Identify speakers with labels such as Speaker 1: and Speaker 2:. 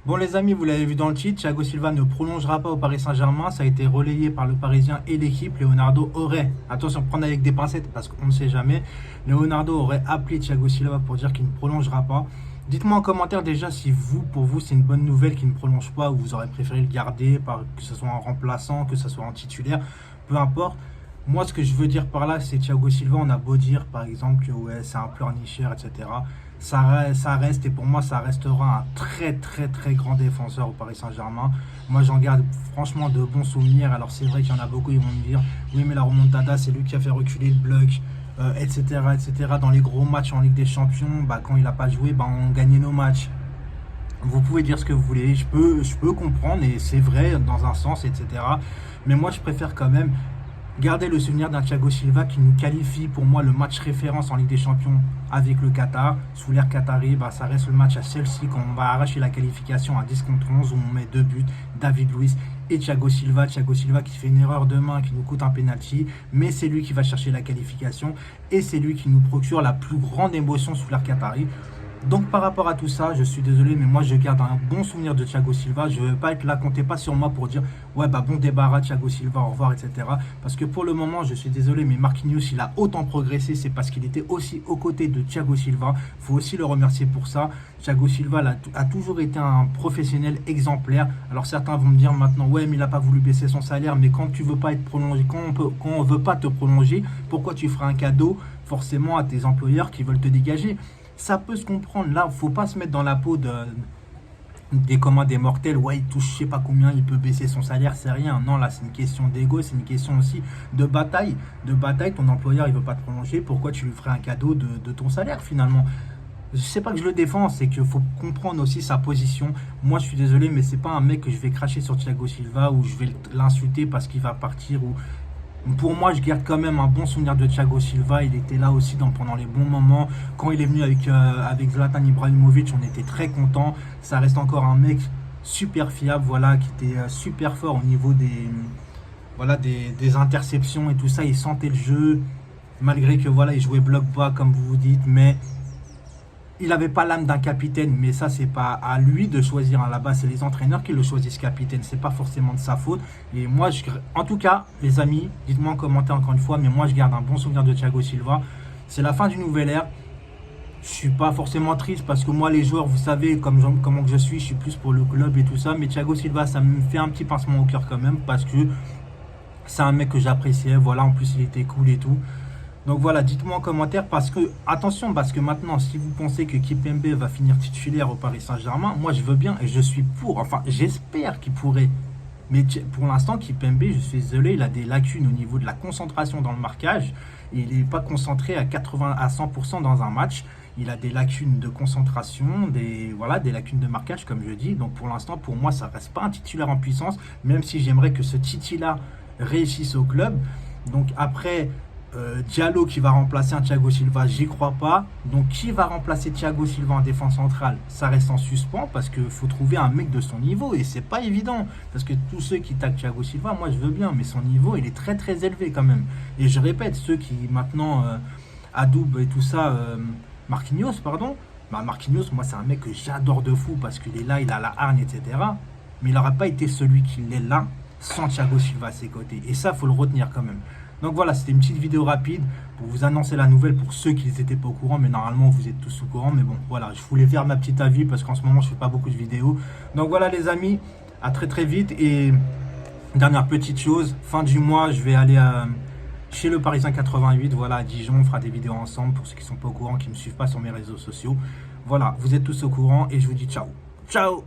Speaker 1: Bon les amis, vous l'avez vu dans le titre, Thiago Silva ne prolongera pas au Paris Saint-Germain. Ça a été relayé par le Parisien et l'équipe. Leonardo aurait, attention, prendre avec des pincettes parce qu'on ne sait jamais, Leonardo aurait appelé Thiago Silva pour dire qu'il ne prolongera pas. Dites-moi en commentaire déjà si pour vous, c'est une bonne nouvelle qu'il ne prolonge pas ou vous aurez préféré le garder, que ce soit en remplaçant, que ce soit en titulaire, peu importe. Moi, ce que je veux dire par là, c'est Thiago Silva, on a beau dire par exemple que ouais, c'est un pleurnicheur, etc. Ça reste, et pour moi, ça restera un très très grand défenseur au Paris Saint-Germain. Moi, j'en garde franchement de bons souvenirs. Alors, c'est vrai qu'il y en a beaucoup, ils vont me dire, oui, mais la remontada, c'est lui qui a fait reculer le bloc, etc., etc. Dans les gros matchs en Ligue des Champions, quand il n'a pas joué, on gagnait nos matchs. Vous pouvez dire ce que vous voulez, je peux comprendre, et c'est vrai dans un sens, etc. Mais moi, je préfère quand même garder le souvenir d'un Thiago Silva qui nous qualifie pour moi le match référence en Ligue des Champions avec le Qatar. Sous l'ère qatari, ça reste le match à Chelsea quand on va arracher la qualification à 10 contre 11 où on met 2 buts, David Luiz et Thiago Silva. Thiago Silva qui fait une erreur de main qui nous coûte un penalty, mais c'est lui qui va chercher la qualification et c'est lui qui nous procure la plus grande émotion sous l'ère qatari. Donc par rapport à tout ça, je suis désolé, mais moi je garde un bon souvenir de Thiago Silva. Je ne veux pas être là, comptez pas sur moi pour dire ouais bon débarras Thiago Silva, au revoir, etc. Parce que pour le moment, je suis désolé, mais Marquinhos, il a autant progressé, c'est parce qu'il était aussi aux côtés de Thiago Silva. Il faut aussi le remercier pour ça. Thiago Silva a toujours été un professionnel exemplaire. Alors certains vont me dire maintenant, ouais mais il n'a pas voulu baisser son salaire, mais quand tu veux pas être prolongé, quand on veut pas te prolonger, pourquoi tu feras un cadeau forcément à tes employeurs qui veulent te dégager? Ça peut se comprendre. Là, faut pas se mettre dans la peau des mortels. Ouais, il touche je sais pas combien, il peut baisser son salaire, c'est rien. Non, là, c'est une question d'ego, c'est une question aussi de bataille. Ton employeur, il veut pas te prolonger. Pourquoi tu lui ferais un cadeau de ton salaire finalement? Je sais pas que je le défends, c'est qu'il faut comprendre aussi sa position. Moi, je suis désolé, mais c'est pas un mec que je vais cracher sur Thiago Silva ou je vais l'insulter parce qu'il va partir ou. Pour moi, je garde quand même un bon souvenir de Thiago Silva. Il était là aussi pendant les bons moments. Quand il est venu avec Zlatan Ibrahimovic, on était très contents. Ça reste encore un mec super fiable, voilà, qui était super fort au niveau des interceptions et tout ça. Il sentait le jeu, malgré que voilà, il jouait bloc bas, comme vous dites, mais il n'avait pas l'âme d'un capitaine, mais ça, c'est pas à lui de choisir. Là-bas, c'est les entraîneurs qui le choisissent capitaine. C'est pas forcément de sa faute. Et moi, en tout cas, les amis, dites-moi en commentaire encore une fois, mais moi, je garde un bon souvenir de Thiago Silva. C'est la fin d'une nouvelle ère. Je suis pas forcément triste parce que moi, les joueurs, vous savez, comment je suis plus pour le club et tout ça. Mais Thiago Silva, ça me fait un petit pincement au cœur quand même parce que c'est un mec que j'appréciais. Voilà, en plus, il était cool et tout. Donc voilà, dites-moi en commentaire attention, parce que maintenant, si vous pensez que Kimpembe va finir titulaire au Paris Saint-Germain, moi je veux bien et je suis pour, enfin j'espère qu'il pourrait. Mais pour l'instant, Kimpembe, je suis désolé, il a des lacunes au niveau de la concentration dans le marquage. Il n'est pas concentré à 100% dans un match. Il a des lacunes de concentration, des lacunes de marquage, comme je dis. Donc pour l'instant, pour moi, ça ne reste pas un titulaire en puissance, même si j'aimerais que ce Titi-là réussisse au club. Donc après, Diallo qui va remplacer un Thiago Silva, j'y crois pas. Donc qui va remplacer Thiago Silva en défense centrale, ça reste en suspens parce qu'il faut trouver un mec de son niveau et c'est pas évident parce que tous ceux qui taguent Thiago Silva, moi je veux bien, mais son niveau il est très élevé quand même. Et je répète, ceux qui maintenant adoubent et tout ça, Marquinhos pardon, Marquinhos, moi c'est un mec que j'adore de fou parce qu'il est là, il a la hargne, etc. Mais il n'aurait pas été celui qu'il est là sans Thiago Silva à ses côtés. Et ça, faut le retenir quand même. Donc voilà, c'était une petite vidéo rapide pour vous annoncer la nouvelle pour ceux qui n'étaient pas au courant, mais normalement vous êtes tous au courant. Mais bon, voilà, je voulais faire ma petite avis parce qu'en ce moment je fais pas beaucoup de vidéos. Donc voilà les amis, à très vite. Et dernière petite chose, fin du mois, je vais aller chez le Parisien 88, voilà, à Dijon. On fera des vidéos ensemble pour ceux qui sont pas au courant, qui ne me suivent pas sur mes réseaux sociaux. Voilà, vous êtes tous au courant et je vous dis ciao. Ciao!